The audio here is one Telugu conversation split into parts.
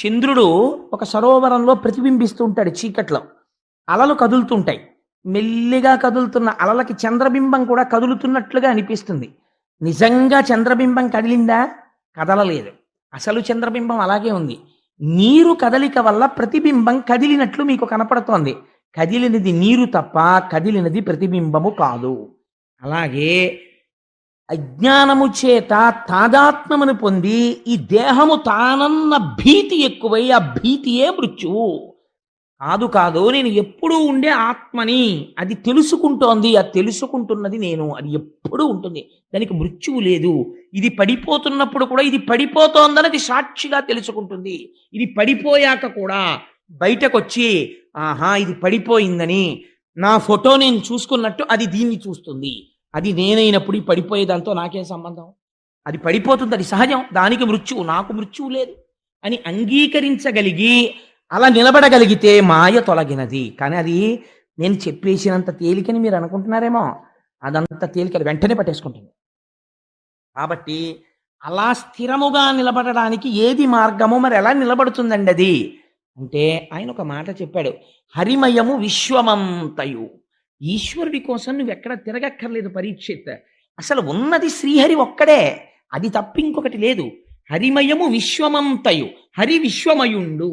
చంద్రుడు ఒక సరోవరంలో ప్రతిబింబిస్తూ ఉంటాడు చీకట్లో. అలలు కదులుతుంటాయి. మెల్లిగా కదులుతున్న అలలకి చంద్రబింబం కూడా కదులుతున్నట్లుగా అనిపిస్తుంది. నిజంగా చంద్రబింబం కదిలిందా? కదలలేదు. అసలు చంద్రబింబం అలాగే ఉంది. నీరు కదలిక వల్ల ప్రతిబింబం కదిలినట్లు మీకు కనపడుతోంది. కదిలినది నీరు తప్ప కదిలినది ప్రతిబింబము కాదు. అలాగే అజ్ఞానము చేత తాదాత్మ్యమును పొంది ఈ దేహము తానన్న భీతి ఎక్కువై ఆ భీతియే మృత్యువు. కాదు కాదు, నేను ఎప్పుడూ ఉండే ఆత్మని, అది తెలుసుకుంటోంది, అది తెలుసుకుంటున్నది నేను, అది ఎప్పుడూ ఉంటుంది, దానికి మృత్యువు లేదు. ఇది పడిపోతున్నప్పుడు కూడా ఇది పడిపోతోందని అది సాక్షిగా తెలుసుకుంటుంది. ఇది పడిపోయాక కూడా బయటకొచ్చి ఆహా ఇది పడిపోయిందని నా ఫోటో నేను చూసుకున్నట్టు అది దీన్ని చూస్తుంది. అది నేనైనప్పుడు ఈ పడిపోయేదాంతో నాకేం సంబంధం? అది పడిపోతుంది, అది సహజం, దానికి మృత్యువు, నాకు మృత్యువు లేదు అని అంగీకరించగలిగి అలా నిలబడగలిగితే మాయ తొలగినది. కానీ అది నేను చెప్పేసినంత తేలికని మీరు అనుకుంటున్నారేమో, అదంత తేలిక వెంటనే పట్టేసుకుంటుంది. కాబట్టి అలా స్థిరముగా నిలబడడానికి ఏది మార్గమో, మరి ఎలా నిలబడుతుందండి అది అంటే, ఆయన ఒక మాట చెప్పాడు, హరిమయము విశ్వమంతయు. ఈశ్వరుడి కోసం నువ్వు ఎక్కడ తిరగక్కర్లేదు పరీక్షిత్. అసలు ఉన్నది శ్రీహరి ఒక్కడే, అది తప్ప ఇంకొకటి లేదు. హరిమయము విశ్వమంతయు, హరి విశ్వమయుండు.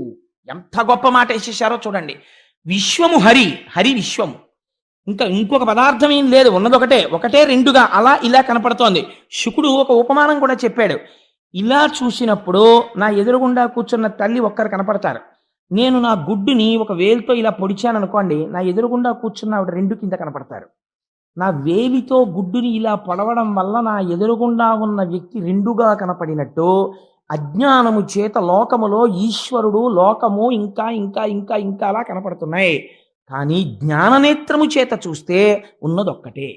ఎంత గొప్ప మాట వేసేసారో చూడండి. విశ్వము హరి, హరి విశ్వము, ఇంకొక పదార్థం ఏం లేదు, ఉన్నది ఒకటే, ఒకటే రెండుగా అలా ఇలా కనపడుతోంది. శుకుడు ఒక ఉపమానం కూడా చెప్పాడు. ఇలా చూసినప్పుడు నా ఎదురుగుండా కూర్చున్న తల్లి ఒక్కరు కనపడతారు. నేను నా గుడ్డుని ఒక వేలుతో ఇలా పొడిచాను అనుకోండి, నా ఎదురుగుండా కూర్చున్న ఆవిడ రెండు కింద కనపడతారు. నా వేలితో గుడ్డుని ఇలా పొడవడం వల్ల నా ఎదురుగుండా ఉన్న వ్యక్తి రెండుగా కనపడినట్టు, అజ్ఞానము చేత లోకములో ఈశ్వరుడు, లోకము ఇంకా ఇంకా ఇంకా ఇంకా అలా కనపడుతున్నాయి. కానీ జ్ఞాననేత్రము చేత చూస్తే ఉన్నదొక్కటే.